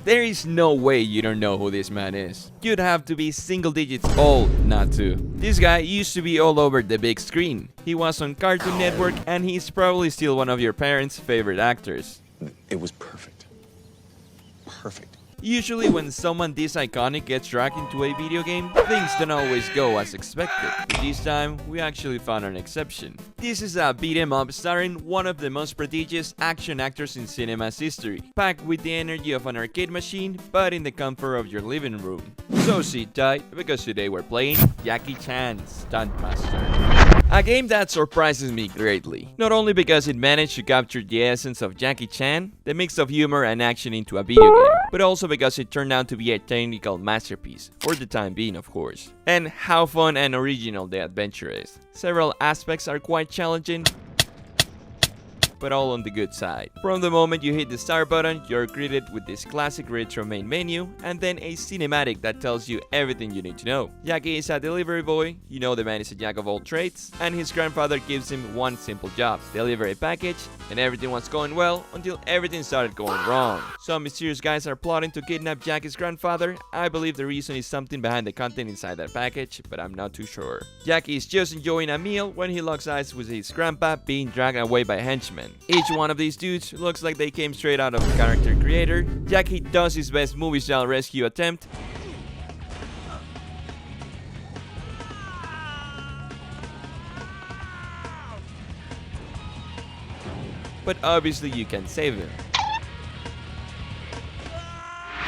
There is no way you don't know who this man is. You'd have to be single digits old not to. This guy used to be all over the big screen. He was on Cartoon Network and he's probably still one of your parents' favorite actors. It was perfect. Perfect. Usually when someone this iconic gets dragged into a video game, things don't always go as expected. But this time, we actually found an exception. This is a beat-em-up starring one of the most prodigious action actors in cinema's history, packed with the energy of an arcade machine, but in the comfort of your living room. So sit tight, because today we're playing Chan Stuntmaster. A game that surprises me greatly, not only because it managed to capture the essence of Jackie Chan, the mix of humor and action into a video game, but also because it turned out to be a technical masterpiece, for the time being of course. And how fun and original the adventure is. Several aspects are quite challenging, but all on the good side. From the moment you hit the start button, you're greeted with this classic retro main menu, and then a cinematic that tells you everything you need to know. Jackie is a delivery boy, you know the man is a jack of all trades, and his grandfather gives him one simple job: deliver a package, and everything was going well until everything started going wrong. Some mysterious guys are plotting to kidnap Jackie's grandfather. I believe the reason is something behind the content inside that package, but I'm not too sure. Jackie is just enjoying a meal when he locks eyes with his grandpa being dragged away by henchmen. Each one of these dudes looks like they came straight out of the character creator. Jackie does his best movie-style rescue attempt, but obviously you can save him.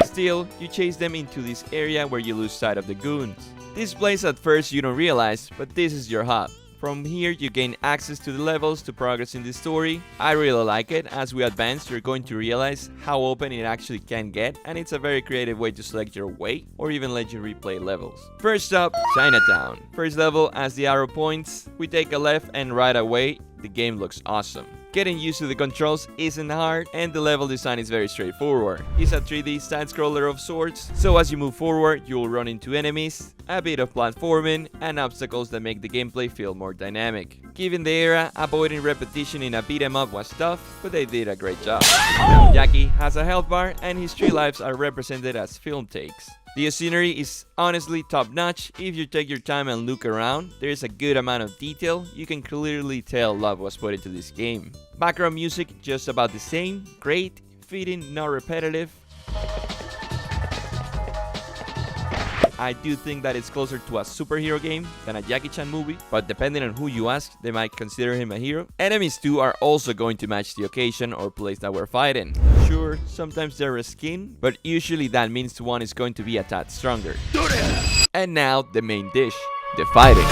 Still, you chase them into this area where you lose sight of the goons. This place at first you don't realize, but this is your hub. From here, you gain access to the levels to progress in the story. I really like it. As we advance, you're going to realize how open it actually can get, and it's a very creative way to select your way, or even let you replay levels. First up, Chinatown. First level, as the arrow points, we take a left and right away. The game looks awesome. Getting used to the controls isn't hard, and the level design is very straightforward. It's a 3D side-scroller of sorts, so as you move forward, you'll run into enemies, a bit of platforming, and obstacles that make the gameplay feel more dynamic. Given the era, avoiding repetition in a beat-em-up was tough, but they did a great job. Jackie has a health bar, and his 3 lives are represented as film takes. The scenery is honestly top-notch. If you take your time and look around, there is a good amount of detail. You can clearly tell love was put into this game. Background music just about the same, great, fitting, not repetitive. I do think that it's closer to a superhero game than a Jackie Chan movie, but depending on who you ask, they might consider him a hero. Enemies too are also going to match the occasion or place that we're fighting. Sure, sometimes they're a skin, but usually that means one is going to be a tad stronger. And now the main dish, the fighting.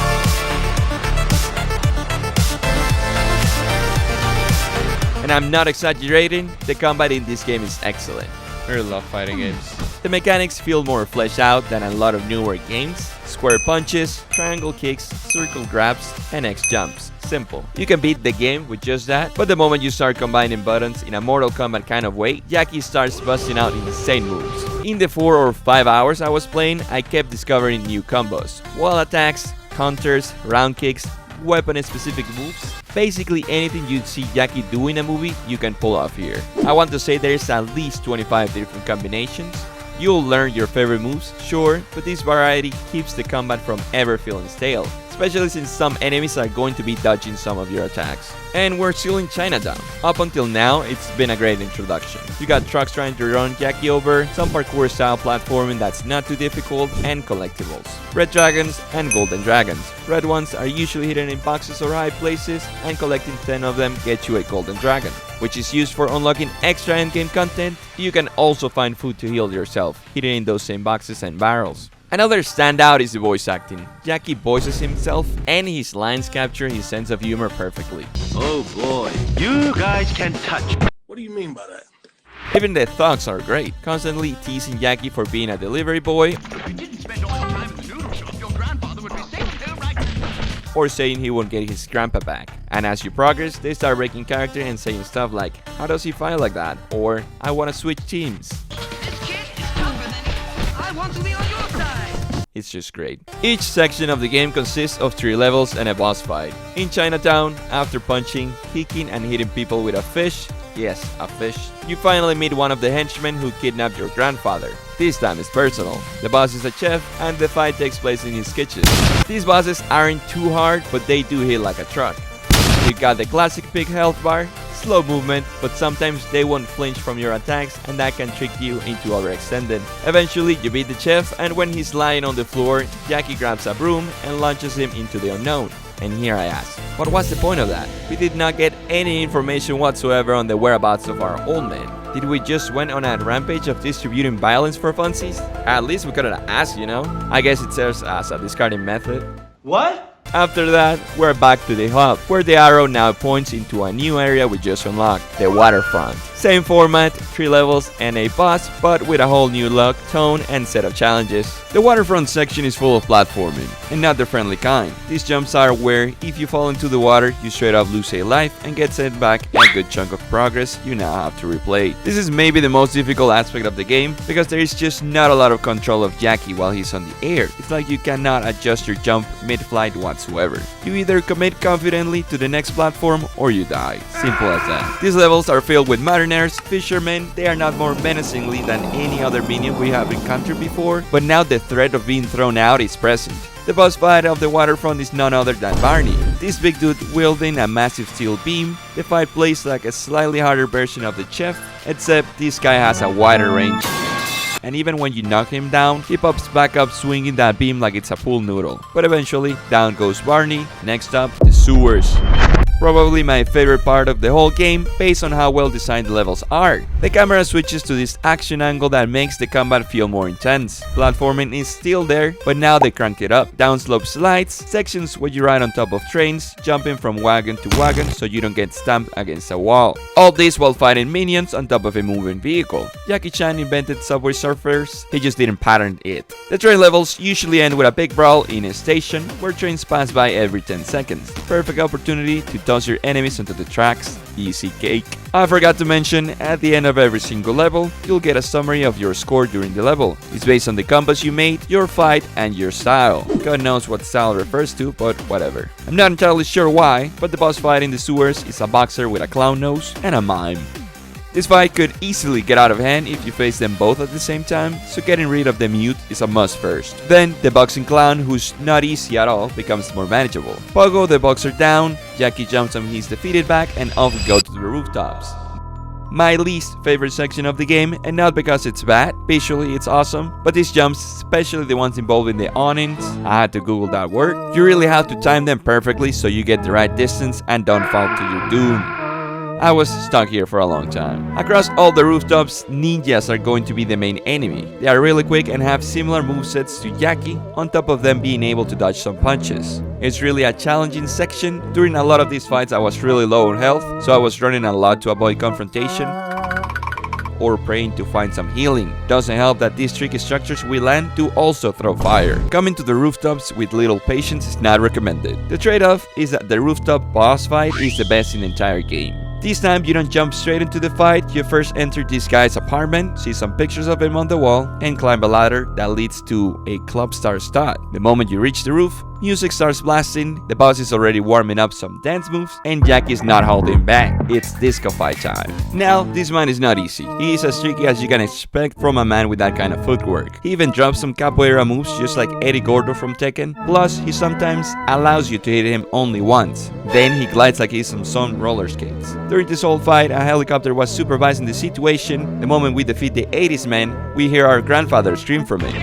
And I'm not exaggerating, the combat in this game is excellent. I really love fighting games. The mechanics feel more fleshed out than a lot of newer games. Square punches, triangle kicks, circle grabs, and X jumps. Simple. You can beat the game with just that, but the moment you start combining buttons in a Mortal Kombat kind of way, Jackie starts busting out insane moves. In the 4 or 5 hours I was playing, I kept discovering new combos. Wall attacks, counters, round kicks, weapon-specific moves. Basically anything you'd see Jackie do in a movie, you can pull off here. I want to say there's at least 25 different combinations. You'll learn your favorite moves, sure, but this variety keeps the combat from ever feeling stale, especially since some enemies are going to be dodging some of your attacks. And we're still in Chinatown. Up until now, it's been a great introduction. You got trucks trying to run Jackie over, some parkour style platforming that's not too difficult, and collectibles. Red dragons and golden dragons. Red ones are usually hidden in boxes or high places, and collecting 10 of them gets you a golden dragon, which is used for unlocking extra endgame content. You can also find food to heal yourself, hidden in those same boxes and barrels. Another standout is the voice acting. Jackie voices himself, and his lines capture his sense of humor perfectly. Oh boy, you guys can touch. What do you mean by that? Even the thugs are great, constantly teasing Jackie for being a delivery boy, If you didn't spend all your time at the noodle shop, your grandfather would be safe still right now. or saying he won't get his grandpa back. And as you progress, they start breaking character and saying stuff like, how does he fight like that? Or, I wanna switch teams. This kid is tougher than I want to be on your side. It's just great. Each section of the game consists of 3 levels and a boss fight. In Chinatown, after punching, kicking, and hitting people with a fish, Yes, a fish. You finally meet one of the henchmen who kidnapped your grandfather. This time it's personal. The boss is a chef, and the fight takes place in his kitchen. These bosses aren't too hard, but they do hit like a truck. You got the classic pig health bar, slow movement, but sometimes they won't flinch from your attacks, and that can trick you into overextending. Eventually, you beat the chef, and when he's lying on the floor, Jackie grabs a broom and launches him into the unknown. And here I ask, what was the point of that? We did not get any information whatsoever on the whereabouts of our old man. Did we just went on a rampage of distributing violence for funsies? At least we couldn't ask, you know? I guess it serves as a discarding method. What? After that, we're back to the hub, where the arrow now points into a new area we just unlocked, the Waterfront. Same format, 3 levels and a boss, but with a whole new look, tone, and set of challenges. The Waterfront section is full of platforming, and not the friendly kind. These jumps are where, if you fall into the water, you straight up lose a life and get sent back a good chunk of progress you now have to replay. This is maybe the most difficult aspect of the game, because there is just not a lot of control of Jackie while he's on the air. It's like you cannot adjust your jump mid-flight whatsoever. You either commit confidently to the next platform or you die. Simple as that. These levels are filled with mariners, fishermen. They are not more menacingly than any other minion we have encountered before, but now the threat of being thrown out is present. The boss fight of the Waterfront is none other than Barney. This big dude wielding a massive steel beam. The fight plays like a slightly harder version of the chef, except this guy has a wider range. And even when you knock him down, he pops back up swinging that beam like it's a pool noodle. But eventually, down goes Barney. Next up, the sewers. Probably my favorite part of the whole game, based on how well designed the levels are. The camera switches to this action angle that makes the combat feel more intense. Platforming is still there, but now they cranked it up. Downslope slides, sections where you ride on top of trains, jumping from wagon to wagon so you don't get stamped against a wall. All this while fighting minions on top of a moving vehicle. Jackie Chan invented Subway Surfers, he just didn't pattern it. The train levels usually end with a big brawl in a station where trains pass by every 10 seconds. Perfect opportunity to toss your enemies onto the tracks. Easy cake. I forgot to mention, at the end of every single level, you'll get a summary of your score during the level. It's based on the combos you made, your fight, and your style. God knows what style refers to, but whatever. I'm not entirely sure why, but the boss fight in the sewers is a boxer with a clown nose and a mime. This fight could easily get out of hand if you face them both at the same time, so getting rid of the mute is a must first. Then, the boxing clown, who's not easy at all, becomes more manageable. Pogo the boxer down, Jackie jumps on his defeated back, and off we go to the rooftops. My least favorite section of the game, and not because it's bad, visually it's awesome, but these jumps, especially the ones involving the awnings, I had to Google that word, you really have to time them perfectly so you get the right distance and don't fall to your doom. I was stuck here for a long time. Across all the rooftops, ninjas are going to be the main enemy. They are really quick and have similar movesets to Jackie, on top of them being able to dodge some punches. It's really a challenging section. During a lot of these fights I was really low on health, so I was running a lot to avoid confrontation or praying to find some healing. Doesn't help that these tricky structures we land do also throw fire. Coming to the rooftops with little patience is not recommended. The trade-off is that the rooftop boss fight is the best in the entire game. This time you don't jump straight into the fight, you first enter this guy's apartment, see some pictures of him on the wall, and climb a ladder that leads to a club star stud. The moment you reach the roof, music starts blasting, the boss is already warming up some dance moves, and Jackie's not holding back. It's disco fight time. Now, this man is not easy. He is as tricky as you can expect from a man with that kind of footwork. He even drops some capoeira moves just like Eddie Gordo from Tekken. Plus, he sometimes allows you to hit him only once. Then he glides like he's on some roller skates. During this whole fight, a helicopter was supervising the situation. The moment we defeat the 80s man, we hear our grandfather scream from it.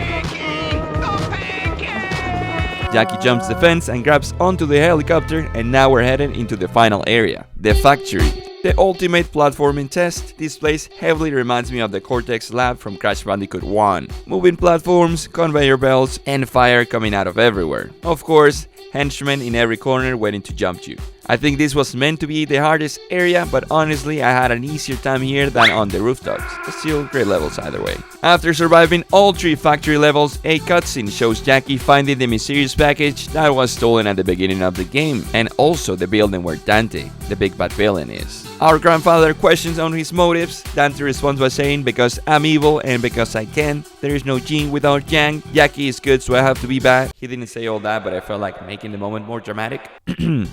Jackie jumps the fence and grabs onto the helicopter, and now we're headed into the final area, the factory. The ultimate platforming test, this place heavily reminds me of the Cortex lab from Crash Bandicoot 1. Moving platforms, conveyor belts, and fire coming out of everywhere. Of course, henchmen in every corner waiting to jump you. I think this was meant to be the hardest area, but honestly I had an easier time here than on the rooftops. Still great levels either way. After surviving all 3 factory levels, a cutscene shows Jackie finding the mysterious package that was stolen at the beginning of the game, and also the building where Dante, the big bad villain, is. Our grandfather questions on his motives. Dante responds by saying, because I'm evil and because I can. There is no yin without yang. Jackie is good, so I have to be bad. He didn't say all that, but I felt like making the moment more dramatic.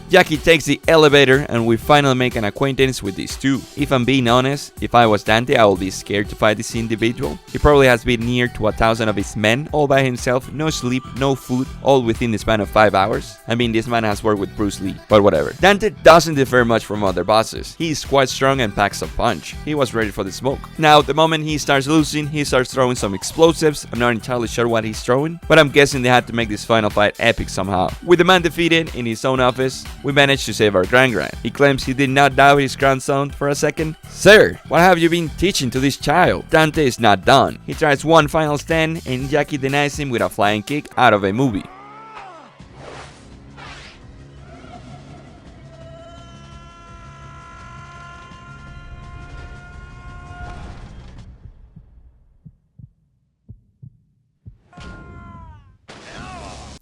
Jackie takes the elevator and we finally make an acquaintance with these two. If I'm being honest, if I was Dante, I would be scared to fight this individual. He probably has been near to 1,000 of his men, all by himself, no sleep, no food, all within the span of 5 hours. I mean, this man has worked with Bruce Lee, but whatever. Dante doesn't differ much from other bosses. He is quite strong and packs a punch. He was ready for the smoke. Now, the moment he starts losing, he starts throwing some explosives. I'm not entirely sure what he's throwing, but I'm guessing they had to make this final fight epic somehow. With the man defeated in his own office, we managed to save our grand. He claims he did not doubt his grandson for a second. Sir, what have you been teaching to this child? Dante is not done. He tries one final stand and Jackie denies him with a flying kick out of a movie.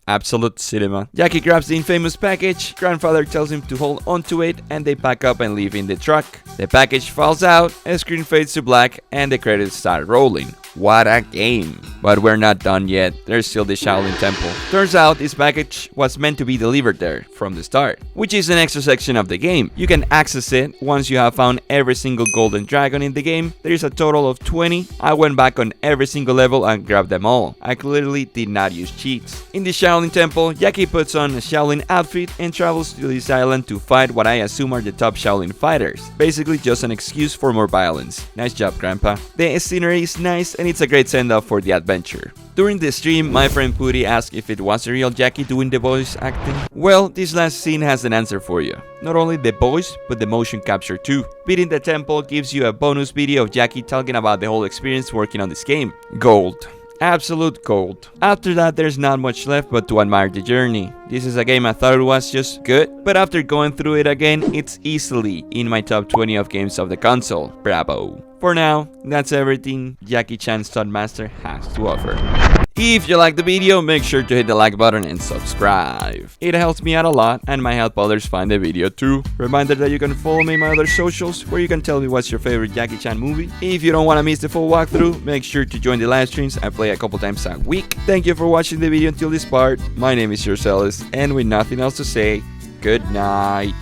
Absolute cinema. Jackie grabs the infamous package, grandfather tells him to hold onto it, and they pack up and leave in the truck. The package falls out, a screen fades to black, and the credits start rolling. What a game. But we're not done yet, there's still the Shaolin Temple. Turns out this package was meant to be delivered there from the start, which is an extra section of the game. You can access it once you have found every single golden dragon in the game. There is a total of 20. I went back on every single level and grabbed them all. I clearly did not use cheats. In the Shaolin Temple, Jackie puts on a Shaolin outfit and travels to this island to fight what I assume are the top Shaolin fighters. Basically just an excuse for more violence. Nice job, Grandpa. The scenery is nice and it's a great send-off for the adventure. During the stream, my friend Puri asked if it was the real Jackie doing the voice acting. Well, this last scene has an answer for you. Not only the voice, but the motion capture too. Beating the temple gives you a bonus video of Jackie talking about the whole experience working on this game. Gold. Absolute gold. After that, there's not much left but to admire the journey. This is a game I thought it was just good, but after going through it again, it's easily in my top 20 of games of the console. Bravo. For now, that's everything Jackie Chan Stuntmaster has to offer. If you liked the video, make sure to hit the like button and subscribe. It helps me out a lot and might help others find the video too. Reminder that you can follow me in my other socials where you can tell me what's your favorite Jackie Chan movie. If you don't want to miss the full walkthrough, make sure to join the live streams. I play a couple times a week. Thank you for watching the video until this part. My name is Yourcelis, and with nothing else to say, good night.